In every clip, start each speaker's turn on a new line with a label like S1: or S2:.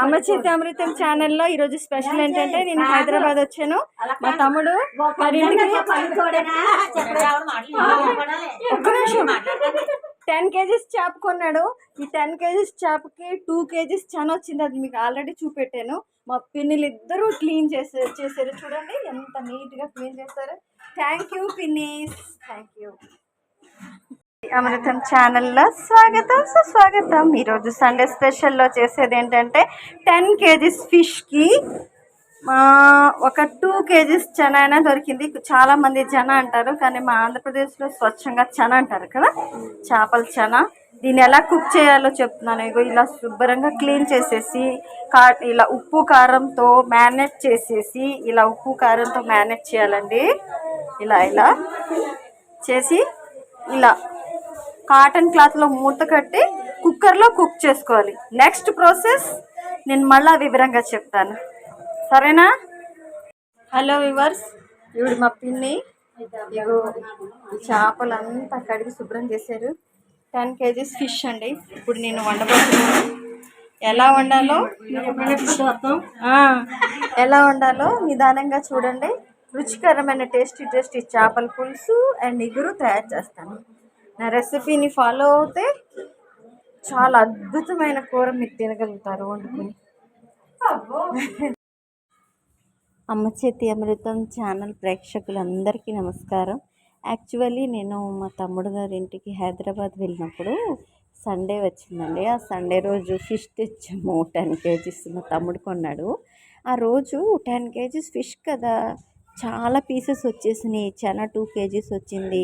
S1: అమ్మ చేతి అమృతం ఛానల్లో ఈరోజు స్పెషల్ ఏంటంటే నేను హైదరాబాద్ వచ్చాను. మా తమ్ముడు మరి ఒక్క నిమిషం 10 kgs చేప కొన్నాడు. ఈ 10 kgs చేపకి 2 kgs చాలా వచ్చింది. అది మీకు ఆల్రెడీ చూపెట్టాను. మా పిన్నిలు ఇద్దరు క్లీన్ చేశారు. చూడండి ఎంత నీట్గా క్లీన్ చేశారు. థ్యాంక్ యూ పిన్నీస్, థ్యాంక్ యూ. అమృతం ఛానల్లో స్వాగతం సుస్వాగతం. ఈరోజు సండే స్పెషల్లో చేసేది ఏంటంటే 10 kgs ఫిష్కి ఒక 2 kgs చనా అయినా దొరికింది. చాలామంది చనా అంటారు, కానీ మా ఆంధ్రప్రదేశ్లో స్వచ్ఛంగా చనా అంటారు కదా, చేపల చనా. దీన్ని ఎలా కుక్ చేయాలో చెప్తున్నాను. ఇగో ఇలా శుభ్రంగా క్లీన్ చేసేసి ఇలా ఉప్పు కారంతో మ్యారినేట్ చేసేసి, ఇలా ఉప్పు కారంతో మ్యారినేట్ చేయాలండి. ఇలా ఇలా చేసి ఇలా కాటన్ క్లాత్లో మూత కట్టి కుక్కర్లో కుక్ చేసుకోవాలి. నెక్స్ట్ ప్రాసెస్ నేను మళ్ళీ వివరంగా చెప్తాను, సరేనా? హలో వివర్స్, ఇవి మా పిన్ని ఇగో చేపలంతా కడిగి శుభ్రం చేశారు. 10 kgs ఫిష్ అండి. ఇప్పుడు నేను వండబోతున్నాను. ఎలా వండాలో నిదానంగా చూడండి. రుచికరమైన టేస్టీ చేపల పులుసు అండ్ ఇగురు తయారు చేస్తాను. నా రెసిపీని ఫాలో అవుతే చాలా అద్భుతమైన కూర మీరు తినగలుగుతారు వండుకొని. అమ్మ చేతి అమృతం ఛానల్ ప్రేక్షకులందరికీ నమస్కారం. యాక్చువల్లీ నేను మా తమ్ముడు గారి ఇంటికి హైదరాబాద్ వెళ్ళినప్పుడు సండే వచ్చిందండి. ఆ సండే రోజు ఫిష్ తెచ్చాము. 10 kgs మా తమ్ముడు కొన్నాడు. ఆ రోజు 10 kgs ఫిష్ కదా, చాలా పీసెస్ వచ్చేసినాయి. చాలా 2 kgs వచ్చింది.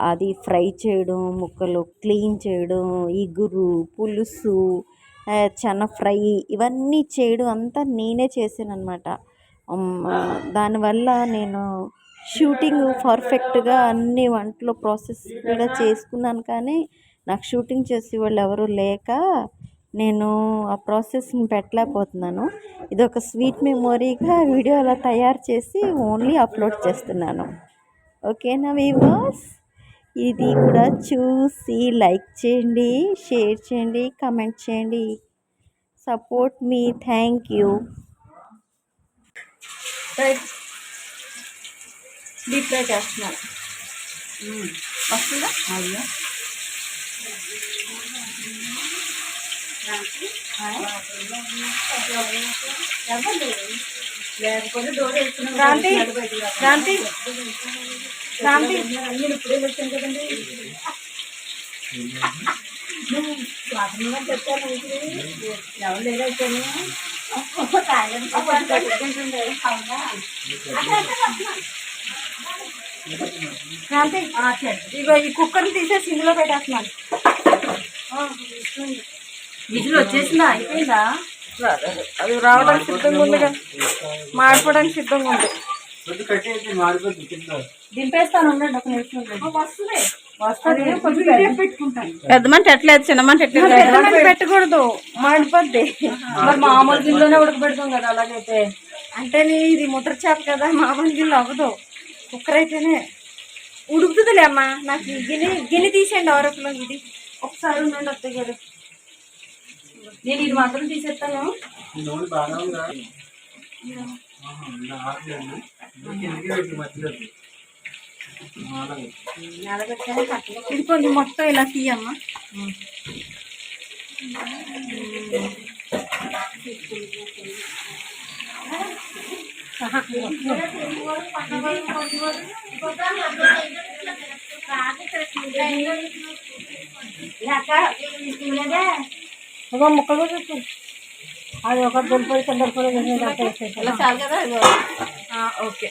S1: అది ఫ్రై చేయడం, ముక్కలు క్లీన్ చేయడం, ఇగురు, పులుసు, చాలా ఫ్రై, ఇవన్నీ చేయడం అంతా నేనే చేశాను అనమాట. దానివల్ల నేను షూటింగ్ పర్ఫెక్ట్గా అన్ని వంటలో ప్రాసెస్గా చేసుకున్నాను, కానీ నాకు షూటింగ్ చేసే వాళ్ళు ఎవరు లేక నేను ఆ ప్రాసెస్ని పెట్టలేకపోతున్నాను. ఇది ఒక స్వీట్ మెమొరీగా వీడియో అలా తయారు చేసి ఓన్లీ అప్లోడ్ చేస్తున్నాను. ఓకేనా వ్యూవర్స్? ఇది కూడా చూసి లైక్ చేయండి, షేర్ చేయండి, కమెంట్ చేయండి. Support me. Thank you. Deep fry చేస్తున్నాను. వస్తుందా? క్రాంతి క్రాంతి క్రాంతి ఇప్పుడే వచ్చాను కదండి. చెప్పాను ఎవరు లేదైతేనే క్రాంతి ఇగో ఈ కుక్కర్ని తీసేసి ఇందులో పెట్టేస్తున్నాను. విజులు వచ్చేసిందా? అయిపోయిందా? అది రావడానికి సిద్ధంగా ఉంది కదా, మాడిపోవడానికి సిద్ధంగా ఉంది. దింపేస్తాను, ఉండండి ఒక నిమిషం. వస్తుంది పెద్ద మంట ఎట్లేదు, చిన్న మంట ఎట్లేదు పెట్టకూడదు, మాడిపోద్ది. మరి మామూలు గిన్నెలోనే ఉడకబెడతాం కదా. అలాగైతే అంటే ఇది ముద్ర చేప కదా, మామూలు గిన్నె అవ్వదు. కుక్కర్ అయితేనే ఉడుకుతుందిలే అమ్మా. నాకు గిన్నె తీసేయండి ఎవరొకలో. ఇది ఒకసారి ఉండండి అత్తయ్య గారు, నేను ఇది మాత్రం తీసేస్తాను. ఇది కొంచెం మొత్తం ఇలా తీయమ్మా. ముక్కలు చూసి అది ఒక దులిపడి చాలు కదా. ఓకే,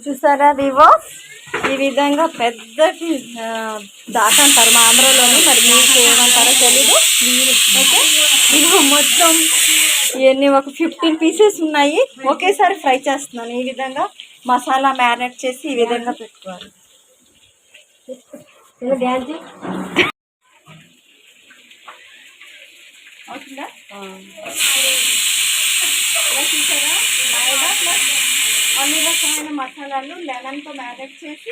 S1: చూసారా వివో? ఈ విధంగా పెద్దకి దాకా అంటారు మా ఆంధ్రలోని, మరి మీకు ఏమంటారో తెలీదు. ఓకే, ఇవి మొత్తం ఇవన్నీ ఒక 15 pieces ఉన్నాయి. ఒకేసారి ఫ్రై చేస్తున్నాను. ఈ విధంగా మసాలా మ్యారినేట్ చేసి ఈ విధంగా పెట్టుకోవాలి. అవుతుందా? ఇలా చూసారా? మైదా ప్లస్ అన్ని రకమైన మసాలాలు లెమన్తో మ్యారినేట్ చేసి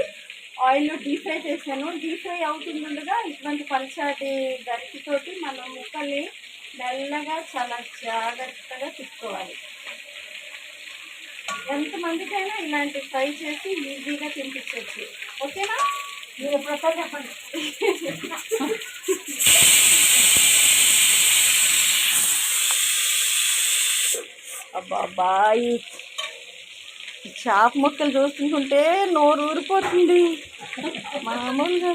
S1: ఆయిల్లో డీప్ ఫ్రై చేశాను. డీప్ ఫ్రై అవుతుండగా ఇటువంటి పల్చాటి గరిటెతోటి మనం ముక్కల్ని మెల్లగా చాలా జాగ్రత్తగా తిప్పుకోవాలి. ఎంతమందికైనా ఇలాంటి ఫ్రై చేసి ఈజీగా తినిపించవచ్చు. ఓకేనా? మీరు ఎప్పుడొస్తా చెప్పండి. అబ్బా ఈ చేప ముక్కలు చూస్తుంటే నోరు ఊరిపోతుంది. మామూలుగా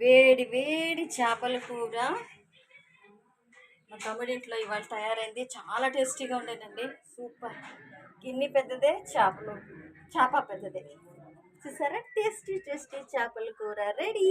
S1: వేడి వేడి చేపల కూర మా తమ్ముడింట్లో ఇవాళ తయారైంది. చాలా టేస్టీగా ఉండేనండి. సూపర్. గిన్నె పెద్దదే, చేప పెద్దదే. చూసారా? టేస్టీ టేస్టీ చేపల కూర రెడీ.